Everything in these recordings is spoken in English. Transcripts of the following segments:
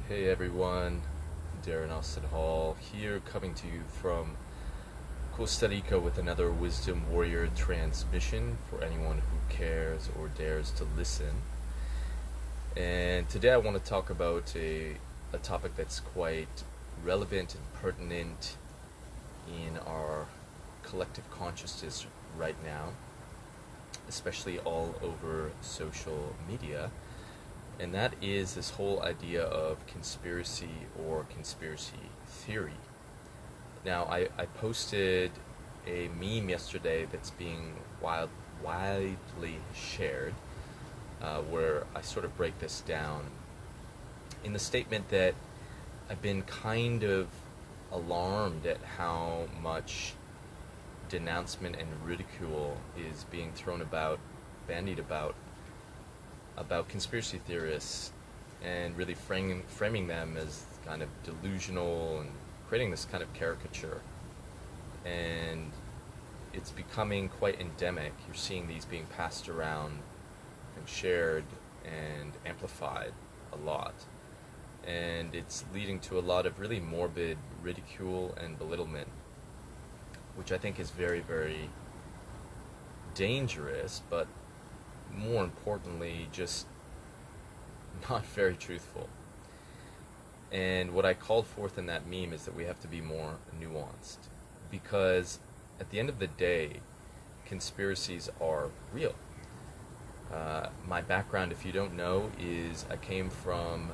Hey everyone, Darren Hall here, coming to you from Costa Rica with another Wisdom Warrior transmission for anyone who cares or dares to listen. And today I want to talk about a topic that's quite relevant and pertinent in our collective consciousness right now, especially all over social media. And that is this whole idea of conspiracy or conspiracy theory. Now, I posted a meme yesterday that's being widely shared, where I sort of break this down in the statement that I've been kind of alarmed at how much denouncement and ridicule is being thrown about, bandied about conspiracy theorists, and really framing them as kind of delusional and creating this kind of caricature. And it's becoming quite endemic. You're seeing these being passed around and shared and amplified a lot. And it's leading to a lot of really morbid ridicule and belittlement, which I think is very, very dangerous, but more importantly, just not very truthful. And what I called forth in that meme is that we have to be more nuanced, because at the end of the day, conspiracies are real. My background, if you don't know, is I came from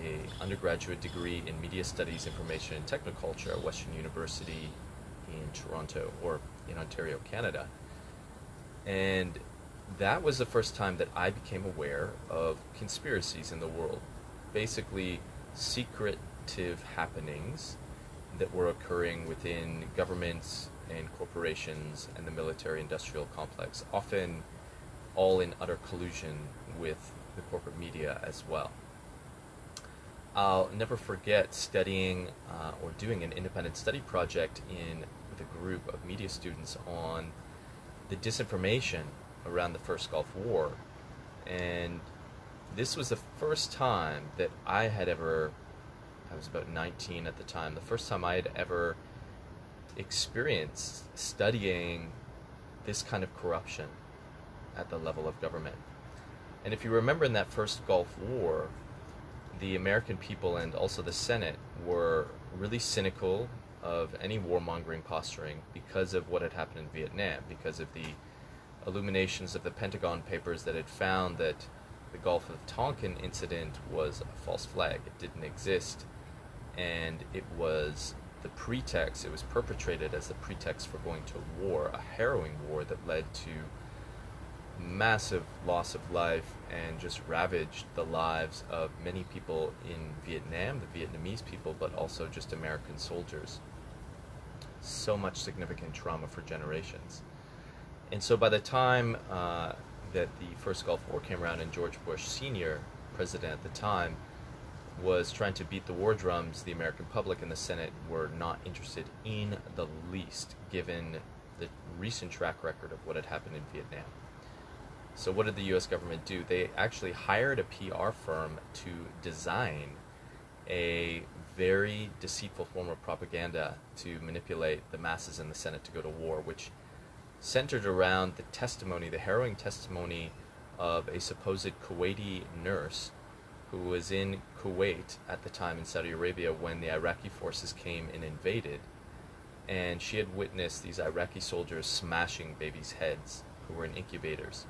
a undergraduate degree in media studies, information and technoculture at Western University in Toronto, or in Ontario, Canada. And that was the first time that I became aware of conspiracies in the world. Basically, secretive happenings that were occurring within governments and corporations and the military-industrial complex, often all in utter collusion with the corporate media as well. I'll never forget studying or doing an independent study project with a group of media students on the disinformation around the first Gulf War, and this was the first time that I was about 19 at the time, the first time I had ever experienced studying this kind of corruption at the level of government. And if you remember, in that first Gulf War, the American people and also the Senate were really cynical of any warmongering posturing because of what had happened in Vietnam, because of the illuminations of the Pentagon Papers that had found that the Gulf of Tonkin incident was a false flag. It didn't exist, and it was the pretext, it was perpetrated as the pretext for going to war, a harrowing war that led to massive loss of life and just ravaged the lives of many people in Vietnam, the Vietnamese people, but also just American soldiers. So much significant trauma for generations. And so by the time that the first Gulf War came around and George Bush Sr., president at the time, was trying to beat the war drums, the American public and the Senate were not interested in the least, given the recent track record of what had happened in Vietnam. So what did the U.S. government do? They actually hired a PR firm to design a very deceitful form of propaganda to manipulate the masses in the Senate to go to war, which centered around the testimony, the harrowing testimony of a supposed Kuwaiti nurse who was in Kuwait at the time, in Saudi Arabia, when the Iraqi forces came and invaded. And she had witnessed these Iraqi soldiers smashing babies' heads who were in incubators.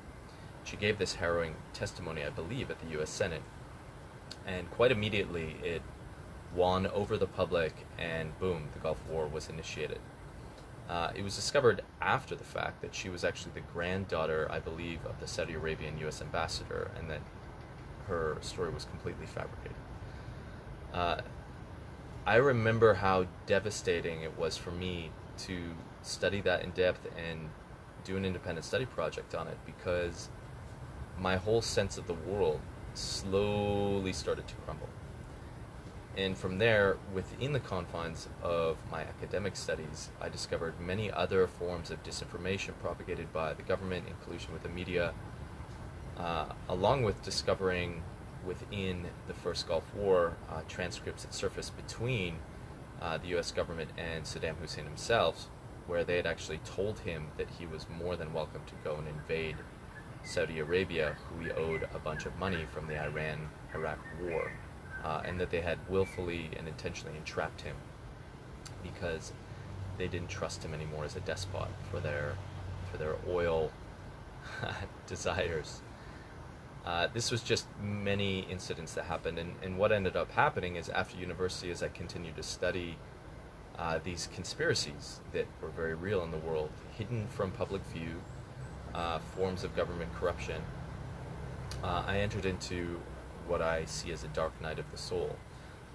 She gave this harrowing testimony, I believe, at the U.S. Senate. And quite immediately it won over the public, and boom, the Gulf War was initiated. It was discovered after the fact that she was actually the granddaughter, I believe, of the Saudi Arabian U.S. ambassador, and that her story was completely fabricated. I remember how devastating it was for me to study that in depth and do an independent study project on it, because my whole sense of the world slowly started to crumble. And from there, within the confines of my academic studies, I discovered many other forms of disinformation propagated by the government in collusion with the media, along with discovering within the first Gulf War, transcripts that surfaced between the U.S. government and Saddam Hussein himself, where they had actually told him that he was more than welcome to go and invade Saudi Arabia, who he owed a bunch of money from the Iran-Iraq war, and that they had willfully and intentionally entrapped him because they didn't trust him anymore as a despot for their oil desires. This was just many incidents that happened, and what ended up happening is after university, as I continued to study these conspiracies that were very real in the world, hidden from public view, forms of government corruption, I entered into what I see as a dark night of the soul,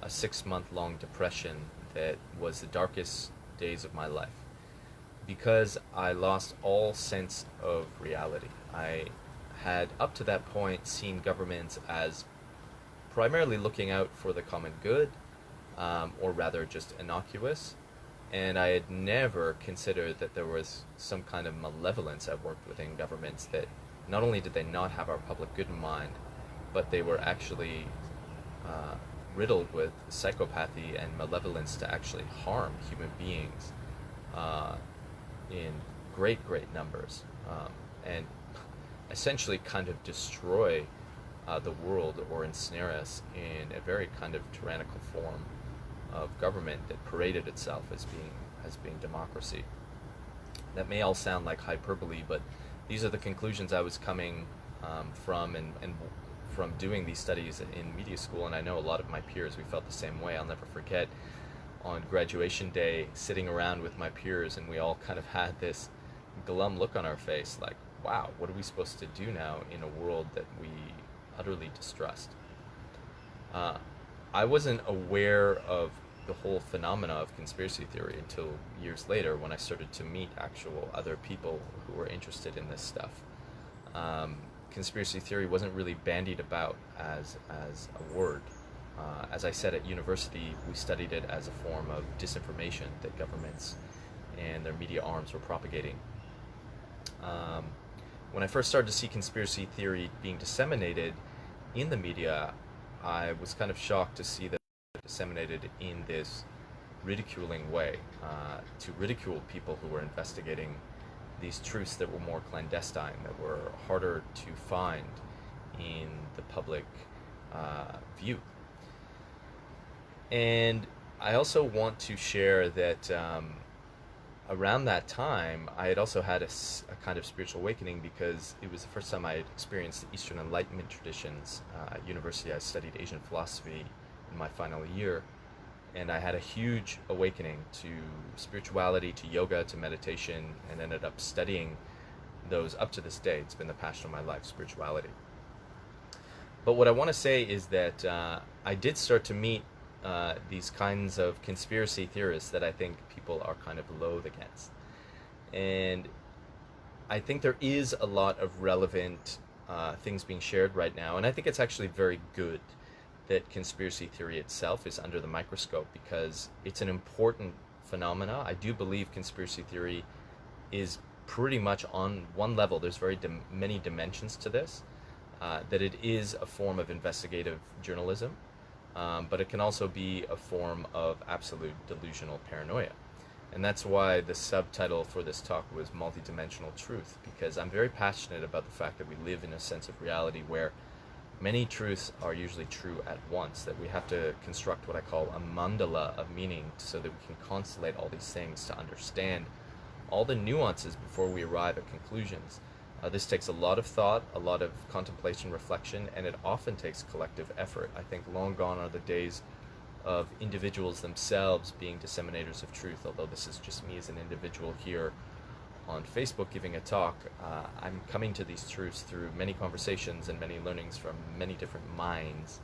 a 6-month-long depression that was the darkest days of my life, because I lost all sense of reality. I had up to that point seen governments as primarily looking out for the common good, or rather just innocuous, and I had never considered that there was some kind of malevolence at work within governments, that not only did they not have our public good in mind, but they were actually riddled with psychopathy and malevolence to actually harm human beings in great numbers, and essentially kind of destroy the world or ensnare us in a very kind of tyrannical form of government that paraded itself as being democracy. That may all sound like hyperbole, but these are the conclusions I was coming from, and from doing these studies in media school, and I know a lot of my peers, we felt the same way. I'll never forget on graduation day sitting around with my peers, and we all kind of had this glum look on our face, like, wow, what are we supposed to do now in a world that we utterly distrust? I wasn't aware of the whole phenomena of conspiracy theory until years later, when I started to meet actual other people who were interested in this stuff. Conspiracy theory wasn't really bandied about as a word. As I said, at university, we studied it as a form of disinformation that governments and their media arms were propagating. When I first started to see conspiracy theory being disseminated in the media, I was kind of shocked to see that it was disseminated in this ridiculing way, to ridicule people who were investigating these truths that were more clandestine, that were harder to find in the public view. And I also want to share that around that time, I had also had a kind of spiritual awakening, because it was the first time I had experienced the Eastern Enlightenment traditions. At university, I studied Asian philosophy in my final year, and I had a huge awakening to spirituality, to yoga, to meditation, and ended up studying those up to this day. It's been the passion of my life, spirituality. But what I want to say is that I did start to meet these kinds of conspiracy theorists that I think people are kind of loath against. And I think there is a lot of relevant things being shared right now, and I think it's actually very good that conspiracy theory itself is under the microscope, because it's an important phenomena. I do believe conspiracy theory is pretty much on one level. There's very many dimensions to this, that it is a form of investigative journalism, but it can also be a form of absolute delusional paranoia. And that's why the subtitle for this talk was Multidimensional Truth, because I'm very passionate about the fact that we live in a sense of reality where many truths are usually true at once, that we have to construct what I call a mandala of meaning so that we can constellate all these things to understand all the nuances before we arrive at conclusions. This takes a lot of thought, a lot of contemplation, reflection, and it often takes collective effort. I think long gone are the days of individuals themselves being disseminators of truth, although this is just me as an individual here on Facebook giving a talk. I'm coming to these truths through many conversations and many learnings from many different minds.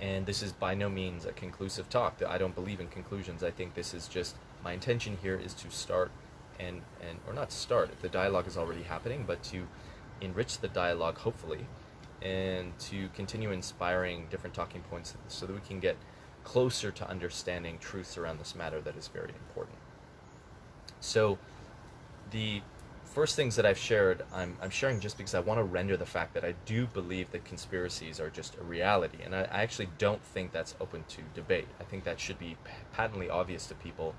And this is by no means a conclusive talk. I don't believe in conclusions. I think this is just, my intention here is to start or not start, the dialogue is already happening, but to enrich the dialogue, hopefully, and to continue inspiring different talking points so that we can get closer to understanding truths around this matter that is very important. So the first things that I've shared, I'm sharing just because I want to render the fact that I do believe that conspiracies are just a reality. And I actually don't think that's open to debate. I think that should be patently obvious to people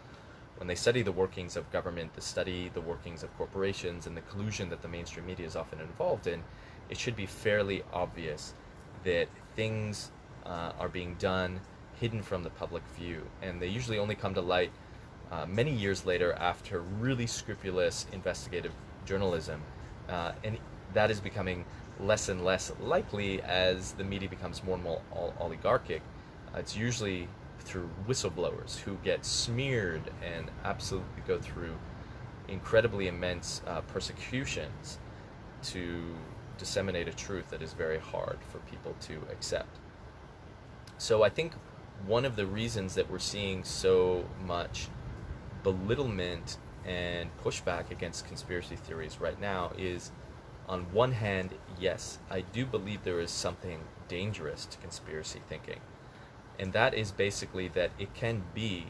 when they study the workings of government, to study the workings of corporations and the collusion that the mainstream media is often involved in. It should be fairly obvious that things are being done hidden from the public view. And they usually only come to light many years later after really scrupulous investigative journalism, and that is becoming less and less likely as the media becomes more and more oligarchic. It's usually through whistleblowers who get smeared and absolutely go through incredibly immense persecutions to disseminate a truth that is very hard for people to accept. So I think one of the reasons that we're seeing so much belittlement and pushback against conspiracy theories right now is, on one hand, yes, I do believe there is something dangerous to conspiracy thinking. And that is basically that it can be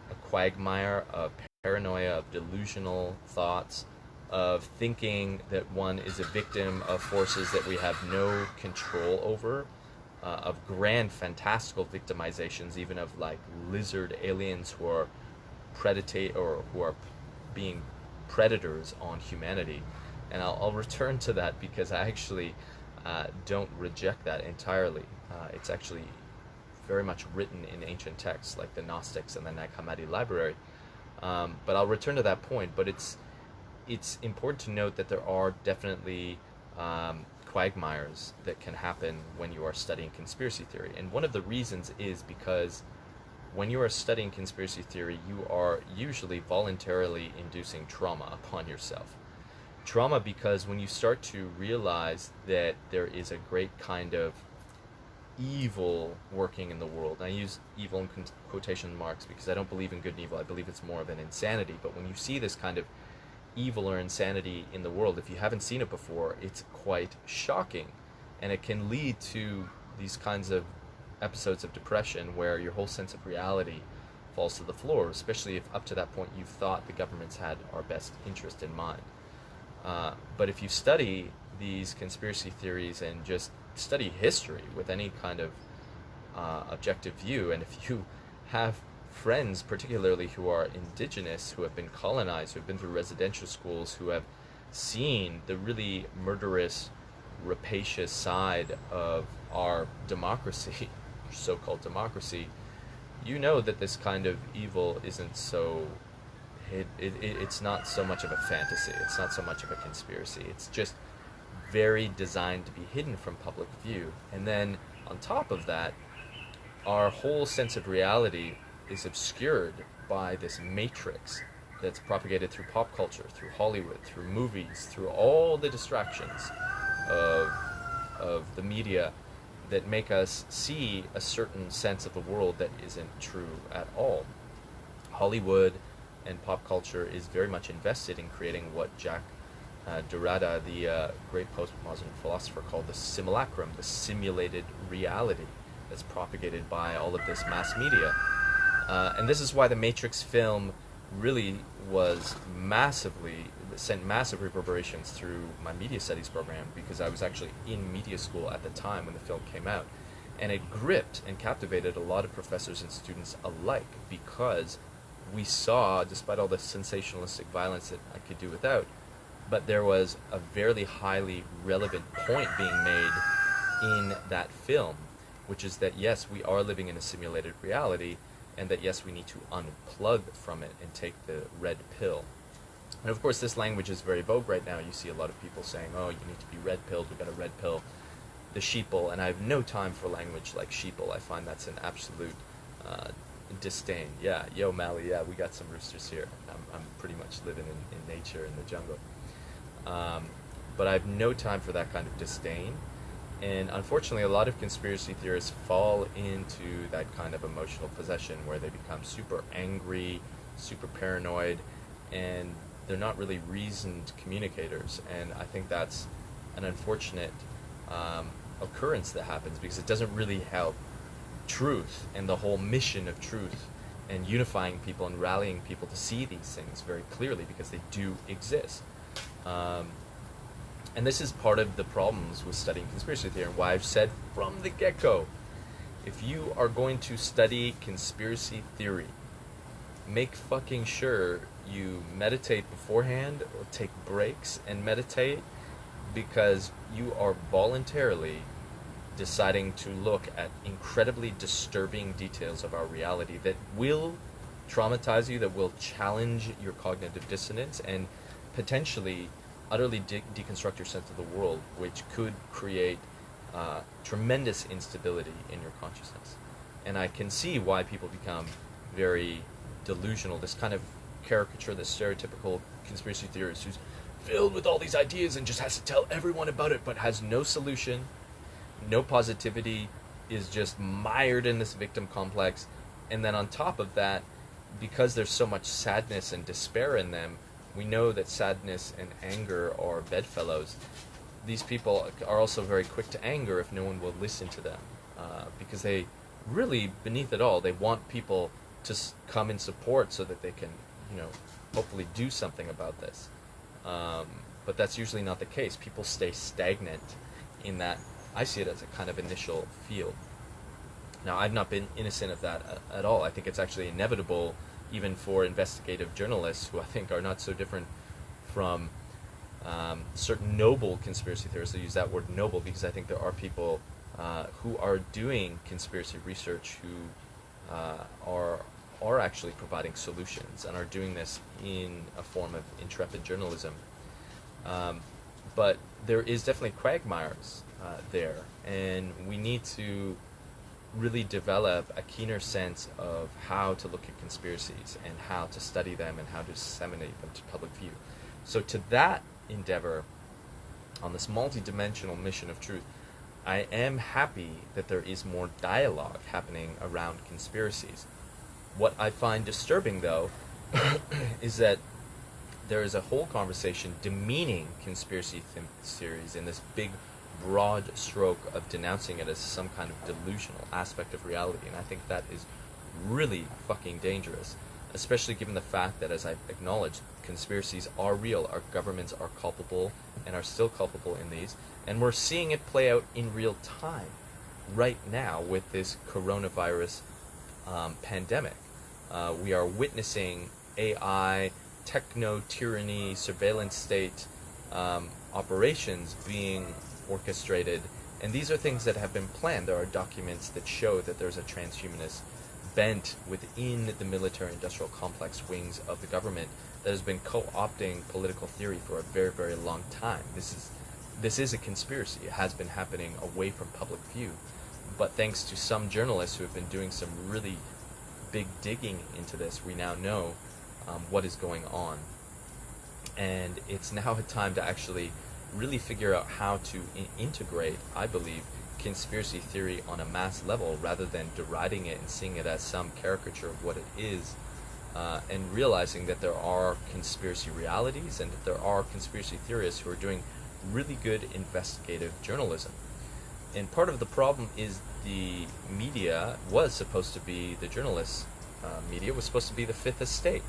a quagmire of paranoia, of delusional thoughts, of thinking that one is a victim of forces that we have no control over, of grand fantastical victimizations, even of like lizard aliens who are predate or who are being predators on humanity. And I'll return to that because I actually don't reject that entirely. It's actually very much written in ancient texts like the Gnostics and the Nag Hammadi library. But I'll return to that point. But it's important to note that there are definitely quagmires that can happen when you are studying conspiracy theory. And one of the reasons is because when you are studying conspiracy theory, you are usually voluntarily inducing trauma upon yourself. Trauma because when you start to realize that there is a great kind of evil working in the world, and I use evil in quotation marks because I don't believe in good and evil, I believe it's more of an insanity, but when you see this kind of evil or insanity in the world, if you haven't seen it before, it's quite shocking, and it can lead to these kinds of episodes of depression where your whole sense of reality falls to the floor, especially if up to that point you've thought the government's had our best interest in mind. But if you study these conspiracy theories and just study history with any kind of objective view, and if you have friends particularly who are indigenous, who have been colonized, who have been through residential schools, who have seen the really murderous, rapacious side of our democracy, so-called democracy, you know that this kind of evil isn't so, it's not so much of a fantasy, it's not so much of a conspiracy, it's just very designed to be hidden from public view. And then on top of that, our whole sense of reality is obscured by this matrix that's propagated through pop culture, through Hollywood, through movies, through all the distractions of the media that make us see a certain sense of the world that isn't true at all. Hollywood and pop culture is very much invested in creating what Jacques Derrida, the great postmodern philosopher, called the simulacrum, the simulated reality that's propagated by all of this mass media. And this is why the Matrix film really was sent massive reverberations through my media studies program, because I was actually in media school at the time when the film came out. And it gripped and captivated a lot of professors and students alike, because we saw, despite all the sensationalistic violence that I could do without, but there was a very highly relevant point being made in that film, which is that yes, we are living in a simulated reality, and that yes, we need to unplug from it and take the red pill. And of course, this language is very vogue right now. You see a lot of people saying, oh, you need to be red pilled, we've got a red pill, the sheeple, and I have no time for language like sheeple. I find that's an absolute disdain. Yeah, yo, Mally, yeah, we got some roosters here. I'm pretty much living in nature, in the jungle. But I have no time for that kind of disdain. And unfortunately, a lot of conspiracy theorists fall into that kind of emotional possession where they become super angry, super paranoid, and they're not really reasoned communicators. And I think that's an unfortunate occurrence that happens, because it doesn't really help truth and the whole mission of truth and unifying people and rallying people to see these things very clearly, because they do exist. Um, and this is part of the problems with studying conspiracy theory, and why I've said from the get-go, if you are going to study conspiracy theory, make fucking sure you meditate beforehand, or take breaks and meditate, because you are voluntarily deciding to look at incredibly disturbing details of our reality that will traumatize you, that will challenge your cognitive dissonance, and potentially utterly deconstruct your sense of the world, which could create tremendous instability in your consciousness. And I can see why people become very delusional, this kind of caricature, this stereotypical conspiracy theorist who's filled with all these ideas and just has to tell everyone about it, but has no solution, no positivity, is just mired in this victim complex. And then on top of that, because there's so much sadness and despair in them, we know that sadness and anger are bedfellows. These people are also very quick to anger if no one will listen to them, because they really, beneath it all, they want people to come in support so that they can, hopefully do something about this. But that's usually not the case. People stay stagnant in that. I see it as a kind of initial field. Now, I've not been innocent of that at all. I think it's actually inevitable, even for investigative journalists, who I think are not so different from certain noble conspiracy theorists. I use that word noble because I think there are people who are doing conspiracy research who are actually providing solutions and are doing this in a form of intrepid journalism. But there is definitely quagmires there, and we need to really develop a keener sense of how to look at conspiracies and how to study them and how to disseminate them to public view. So to that endeavor, on this multi-dimensional mission of truth, I am happy that there is more dialogue happening around conspiracies. What I find disturbing, though, is that there is a whole conversation demeaning conspiracy theories in this big, broad stroke of denouncing it as some kind of delusional aspect of reality, and I think that is really fucking dangerous, especially given the fact that, as I've acknowledged, conspiracies are real, our governments are culpable and are still culpable in these, and we're seeing it play out in real time right now with this coronavirus pandemic. We are witnessing AI, techno-tyranny, surveillance state operations being orchestrated, and these are things that have been planned. There are documents that show that there's a transhumanist bent within the military-industrial complex wings of the government that has been co-opting political theory for a very, very long time. This is a conspiracy. It has been happening away from public view, but thanks to some journalists who have been doing some really big digging into this, we now know what is going on. And it's now a time to actually really figure out how to integrate, I believe, conspiracy theory on a mass level, rather than deriding it and seeing it as some caricature of what it is, and realizing that there are conspiracy realities and that there are conspiracy theorists who are doing really good investigative journalism. And part of the problem is the media was supposed to be, the journalists' media was supposed to be the fifth estate.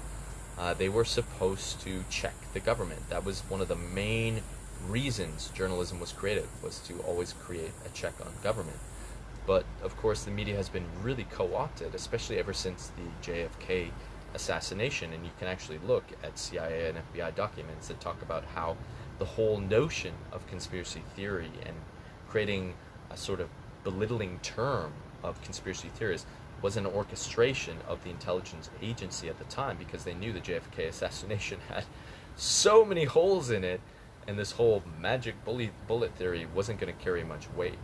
They were supposed to check the government. That was one of the main reasons journalism was created, was to always create a check on government. But of course the media has been really co-opted, especially ever since the JFK assassination, and you can actually look at CIA and FBI documents that talk about how the whole notion of conspiracy theory and creating a sort of belittling term of conspiracy theorists was an orchestration of the intelligence agency at the time, because they knew the JFK assassination had so many holes in it, and this whole magic bullet theory wasn't going to carry much weight.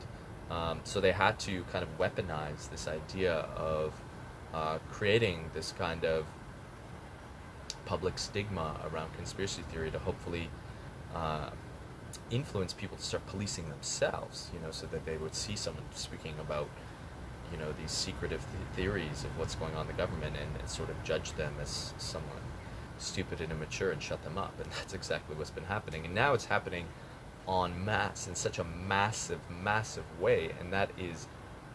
So they had to kind of weaponize this idea of creating this kind of public stigma around conspiracy theory to hopefully influence people to start policing themselves, so that they would see someone speaking about, these secretive theories of what's going on in the government, and sort of judge them as someone stupid and immature and shut them up. And that's exactly what's been happening. And now it's happening en masse in such a massive, massive way, and that is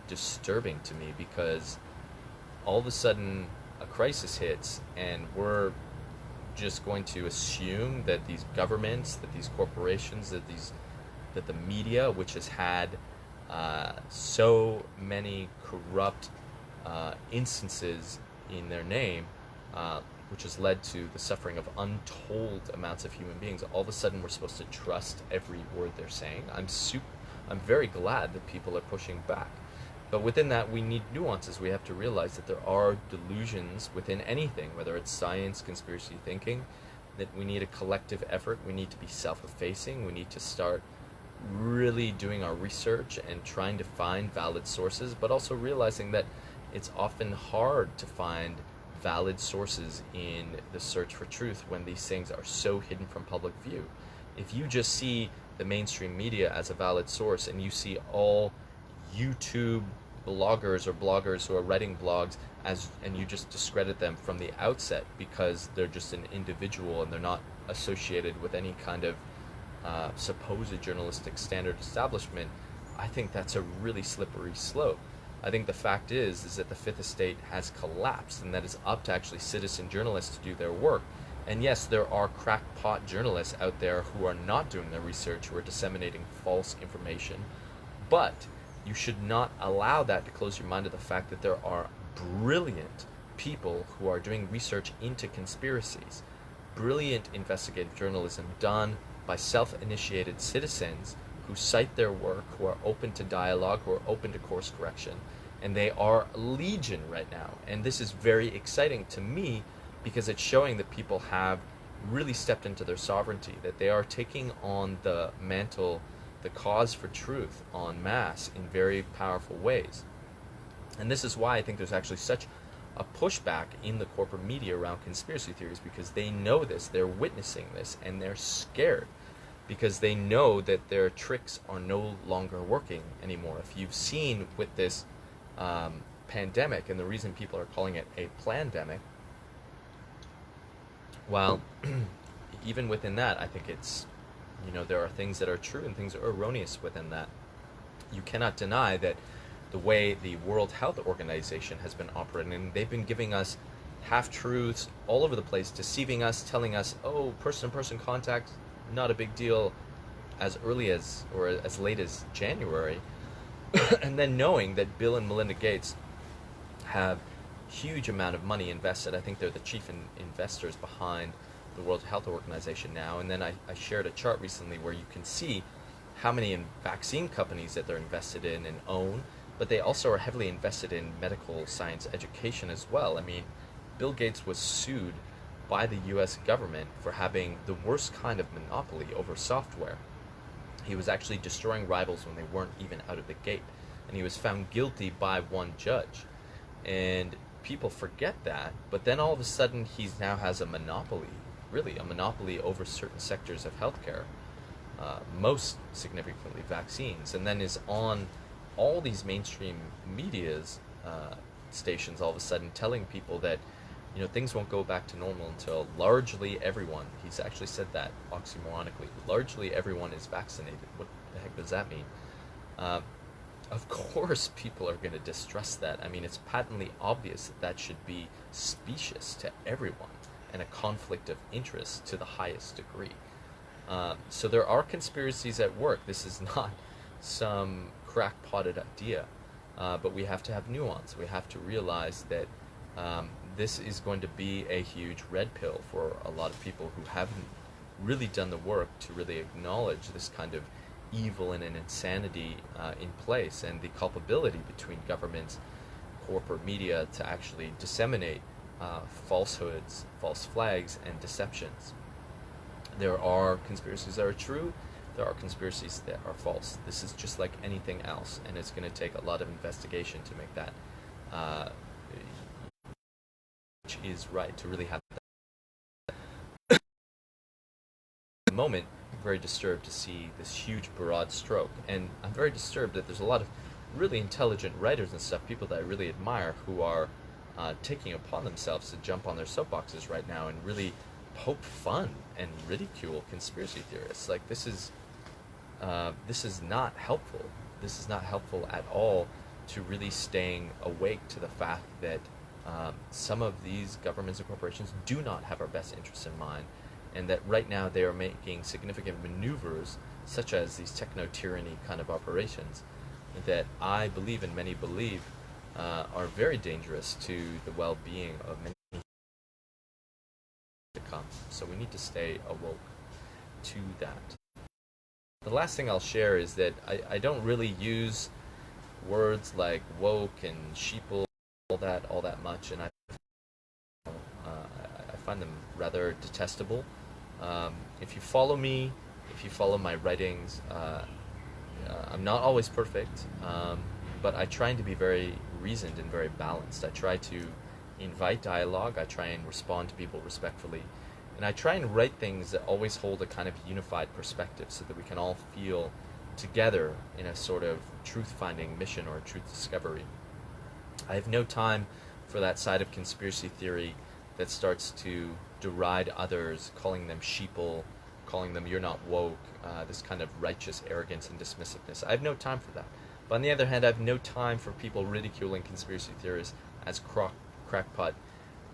disturbing to me, because all of a sudden a crisis hits and we're just going to assume that these governments, that these corporations, that the media, which has had so many corrupt instances in their name, which has led to the suffering of untold amounts of human beings, all of a sudden we're supposed to trust every word they're saying. I'm very glad that people are pushing back. But within that, we need nuances. We have to realize that there are delusions within anything, whether it's science, conspiracy thinking, that we need a collective effort. We need to be self-effacing. We need to start really doing our research and trying to find valid sources, but also realizing that it's often hard to find valid sources in the search for truth when these things are so hidden from public view. If you just see the mainstream media as a valid source and you see all YouTube bloggers or bloggers who are writing blogs and you just discredit them from the outset because they're just an individual and they're not associated with any kind of supposed journalistic standard establishment, I think that's a really slippery slope. I think the fact is that the Fifth Estate has collapsed, and that it's up to actually citizen journalists to do their work. And yes, there are crackpot journalists out there who are not doing their research, who are disseminating false information, but you should not allow that to close your mind to the fact that there are brilliant people who are doing research into conspiracies, brilliant investigative journalism done by self-initiated citizens who cite their work, who are open to dialogue, who are open to course correction, and they are legion right now. And this is very exciting to me because it's showing that people have really stepped into their sovereignty, that they are taking on the mantle, the cause for truth en masse in very powerful ways. And this is why I think there's actually such a pushback in the corporate media around conspiracy theories, because they know this, they're witnessing this, and they're scared because they know that their tricks are no longer working anymore. If you've seen with this pandemic, and the reason people are calling it a plandemic, well, even within that, I think it's, there are things that are true and things that are erroneous within that. You cannot deny that the way the World Health Organization has been operating, they've been giving us half-truths all over the place, deceiving us, telling us, oh, person-to-person contact, not a big deal, as early as, or as late as January, and then knowing that Bill and Melinda Gates have huge amount of money invested. I think they're the chief investors behind the World Health Organization now. And then I shared a chart recently where you can see how many vaccine companies that they're invested in and own, but they also are heavily invested in medical science education as well. I mean, Bill Gates was sued by the US government for having the worst kind of monopoly over software. He was actually destroying rivals when they weren't even out of the gate, and he was found guilty by one judge. And people forget that, but then all of a sudden he now has a monopoly, really a monopoly over certain sectors of healthcare, most significantly vaccines, and then is on all these mainstream media's stations all of a sudden telling people that things won't go back to normal until largely everyone, he's actually said that oxymoronically, largely everyone is vaccinated. What the heck does that mean? Of course people are going to distrust that. I mean, it's patently obvious that that should be specious to everyone and a conflict of interest to the highest degree. So there are conspiracies at work. This is not some crack-potted idea, but we have to have nuance. We have to realize that this is going to be a huge red pill for a lot of people who haven't really done the work to really acknowledge this kind of evil and an insanity in place, and the culpability between governments, corporate media to actually disseminate falsehoods, false flags, and deceptions. There are conspiracies that are true, there are conspiracies that are false. This is just like anything else, and it's going to take a lot of investigation to make that which is right, to really have that. At the moment, I'm very disturbed to see this huge broad stroke, and I'm very disturbed that there's a lot of really intelligent writers and stuff, people that I really admire, who are taking upon themselves to jump on their soapboxes right now and really poke fun and ridicule conspiracy theorists. Like, this is not helpful. This is not helpful at all to really staying awake to the fact that some of these governments and corporations do not have our best interests in mind, and that right now they are making significant maneuvers, such as these techno-tyranny kind of operations, that I believe and many believe are very dangerous to the well-being of many to come. So we need to stay awoke to that. The last thing I'll share is that I don't really use words like woke and sheeple all that much, and I find them rather detestable. If you follow me, if you follow my writings, I'm not always perfect, but I try to be very reasoned and very balanced. I try to invite dialogue, I try and respond to people respectfully, and I try and write things that always hold a kind of unified perspective so that we can all feel together in a sort of truth-finding mission or truth discovery. I have no time for that side of conspiracy theory that starts to deride others, calling them sheeple, calling them you're not woke, this kind of righteous arrogance and dismissiveness. I have no time for that. But on the other hand, I have no time for people ridiculing conspiracy theorists as crackpot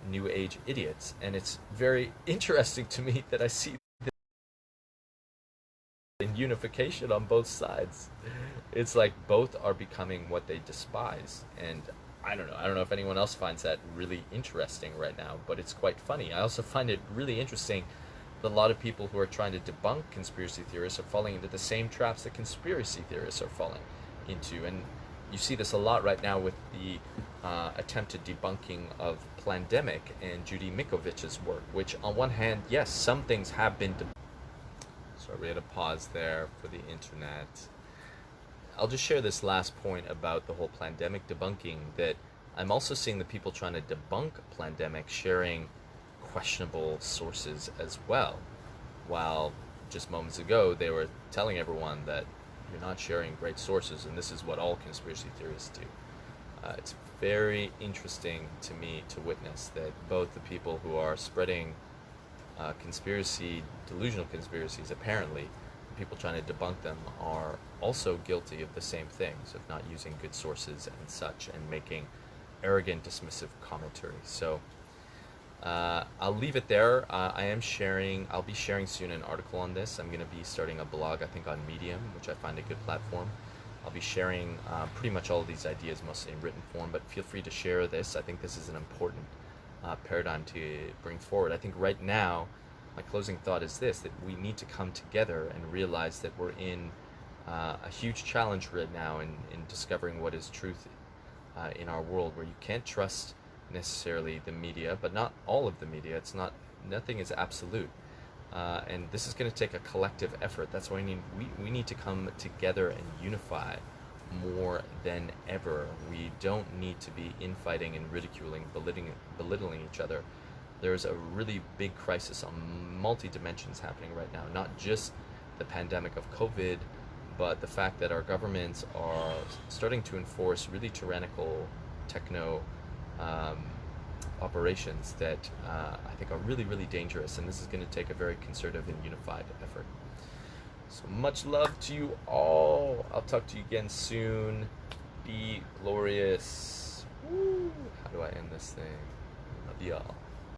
new age idiots. And it's very interesting to me that I see this in unification on both sides. It's like both are becoming what they despise. And I don't know if anyone else finds that really interesting right now, but it's quite funny. I also find it really interesting that a lot of people who are trying to debunk conspiracy theorists are falling into the same traps that conspiracy theorists are falling into. And you see this a lot right now with the attempted debunking of Plandemic and Judy Mikovich's work, which on one hand, yes, some things have been Sorry, we had a pause there for the internet. I'll just share this last point about the whole Plandemic debunking, that I'm also seeing the people trying to debunk Plandemic sharing questionable sources as well, while just moments ago they were telling everyone that you're not sharing great sources, and this is what all conspiracy theorists do. It's very interesting to me to witness that both the people who are spreading delusional conspiracies, apparently, people trying to debunk them, are also guilty of the same things, of not using good sources and such, and making arrogant, dismissive commentary. So I'll leave it there. I'll be sharing soon an article on this. I'm going to be starting a blog, I think, on Medium, which I find a good platform. I'll be sharing pretty much all of these ideas, mostly in written form, but feel free to share this. I think this is an important paradigm to bring forward. I think right now, my closing thought is this, that we need to come together and realize that we're in a huge challenge right now in discovering what is truth in our world, where you can't trust necessarily the media, but not all of the media. Nothing is absolute. And this is going to take a collective effort. That's why we need to come together and unify more than ever. We don't need to be infighting and ridiculing, belittling each other. There's a really big crisis on multi-dimensions happening right now, not just the pandemic of COVID, but the fact that our governments are starting to enforce really tyrannical techno operations that I think are really, really dangerous, and this is going to take a very concerted and unified effort. So much love to you all. I'll talk to you again soon. Be glorious. Woo. How do I end this thing? Love y'all.